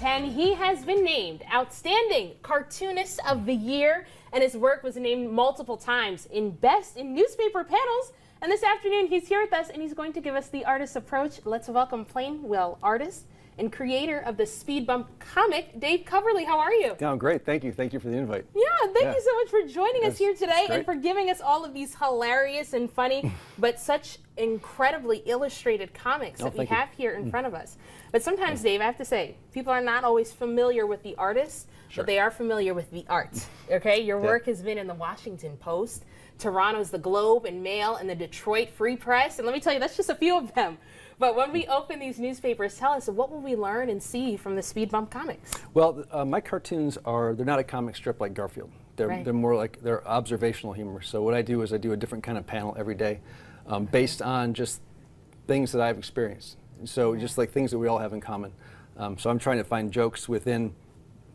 And he has been named Outstanding Cartoonist of the Year, and his work was named multiple times in Best in Newspaper Panels. And this afternoon, he's here with us, and he's going to give us the artist approach. Let's welcome Plain Will artist and creator of the Speed Bump comic, Dave Coverly. How are you? Yeah, I'm great. Thank you. Thank you for the invite. Yeah, thank you so much for joining us here today great. and for giving us all of these hilarious and funny, but such incredibly illustrated comics that we have here in front of us. But sometimes, Dave, I have to say, people are not always familiar with the artist, but they are familiar with the art. Okay, your work has been in the Washington Post, Toronto's The Globe and Mail, and the Detroit Free Press. And let me tell you, that's just a few of them. But when we open these newspapers, tell us, what will we learn and see from the Speed Bump comics? Well, my cartoons they're not a comic strip like Garfield. They're more like, they're observational humor. So what I do is I do a different kind of panel every day based on just things that I've experienced. And so just like things that we all have in common. So I'm trying to find jokes within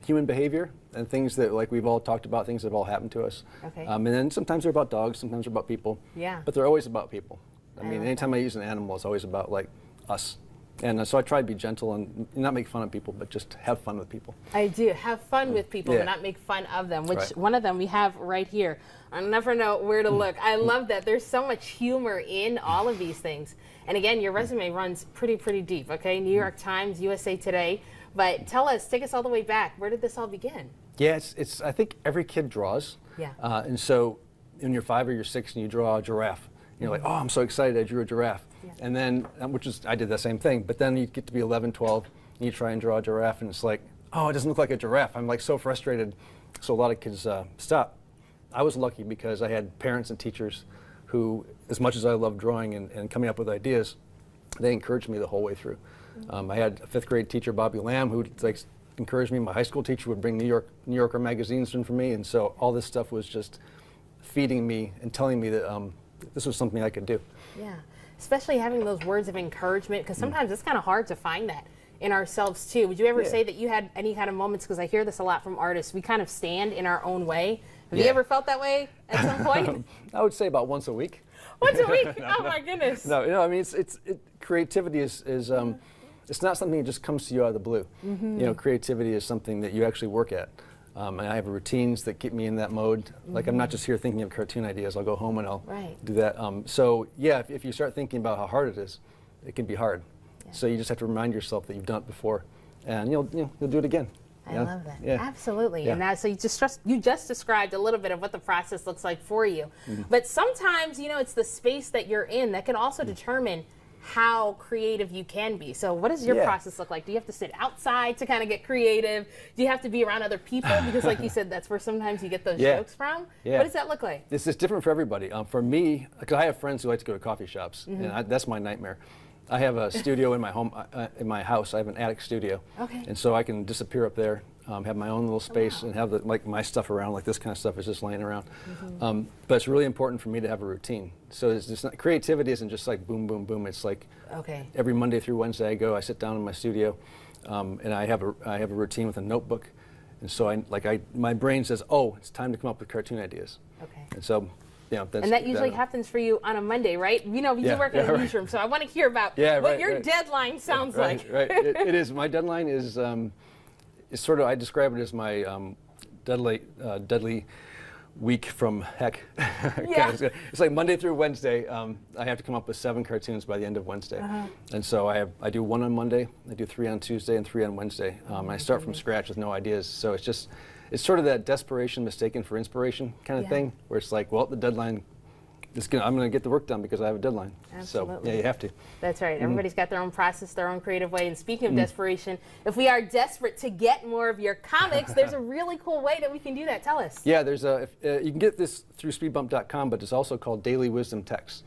human behavior and things that like we've all talked about, things that have all happened to us. And then sometimes they're about dogs, sometimes they're about people. But they're always about people. I mean, anytime I use an animal, it's always about like us. And so I try to be gentle and not make fun of people, but just have fun with people. I do. Have fun with people, but not make fun of them, which one of them we have right here. I'll never know where to look. I love that. There's so much humor in all of these things. And again, your resume runs pretty deep, okay? New York Times, USA Today. But tell us, take us all the way back. Where did this all begin? Yeah, it's I think every kid draws. And so when you're 5 or you're 6 and you draw a giraffe, you're like, oh, I'm so excited I drew a giraffe. And then, I did the same thing, but then you get to be 11, 12, and you try and draw a giraffe, and it's like, oh, it doesn't look like a giraffe. I'm like so frustrated. So a lot of kids stop. I was lucky because I had parents and teachers who, as much as I loved drawing and coming up with ideas, they encouraged me the whole way through. I had a 5th grade teacher, Bobby Lamb, who encouraged me. My high school teacher would bring New Yorker magazines in for me, and so all this stuff was just feeding me and telling me that this was something I could do. Yeah, especially having those words of encouragement, because sometimes it's kind of hard to find that in ourselves too. Would you ever say that you had any kind of moments, because I hear this a lot from artists, we kind of stand in our own way. Have you ever felt that way at some point? I would say about once a week. Once a week? Oh my goodness. No, I mean, creativity is it's not something that just comes to you out of the blue. You know, creativity is something that you actually work at. And I have routines that keep me in that mode. Like I'm not just here thinking of cartoon ideas. I'll go home and I'll do that. So yeah, if you start thinking about how hard it is, it can be hard. So you just have to remind yourself that you've done it before, and you'll do it again. I love that. Absolutely. And that, so you just described a little bit of what the process looks like for you. But sometimes, you know, it's the space that you're in that can also determine how creative you can be. So what does your process look like? Do you have to sit outside to kind of get creative? Do you have to be around other people? Because like you said, that's where sometimes you get those jokes from. What does that look like? It's different for everybody. For me, because I have friends who like to go to coffee shops, and that's my nightmare. I have a studio in my home, in my house. I have an attic studio, and so I can disappear up there, have my own little space, and have like my stuff around. Like this kind of stuff is just laying around. But it's really important for me to have a routine. So it's just not, creativity isn't just like boom, boom, boom. It's like every Monday through Wednesday I sit down in my studio, and I have a routine with a notebook, and so my brain says, oh, it's time to come up with cartoon ideas. And so. Yeah, and that usually happens for you on a Monday, right? You know, you work in a newsroom, so I want to hear about what your deadline sounds like. It is. My deadline is sort of, I describe it as my deadly week from heck. It's like Monday through Wednesday. I have to come up with 7 cartoons by the end of Wednesday. And so I do 1 on Monday, I do 3 on Tuesday, and 3 on Wednesday. I start from scratch with no ideas. So it's sort of that desperation mistaken for inspiration kind of thing, where it's like, well, the deadline I'm going to get the work done because I have a deadline. Absolutely. So yeah, you have to. That's right. Everybody's got their own process, their own creative way. And speaking of desperation, if we are desperate to get more of your comics, there's a really cool way that we can do that. Tell us. Yeah, there's you can get this through speedbump.com, but it's also called Daily Wisdom Text.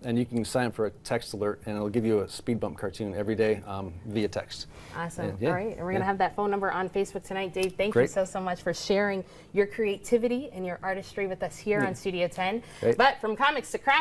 And you can sign up for a text alert, and it'll give you a Speed Bump cartoon every day via text. Awesome. All right. And we're going to have that phone number on Facebook tonight. Dave, thank you so much for sharing your creativity and your artistry with us here on Studio 10. But from comics to craft.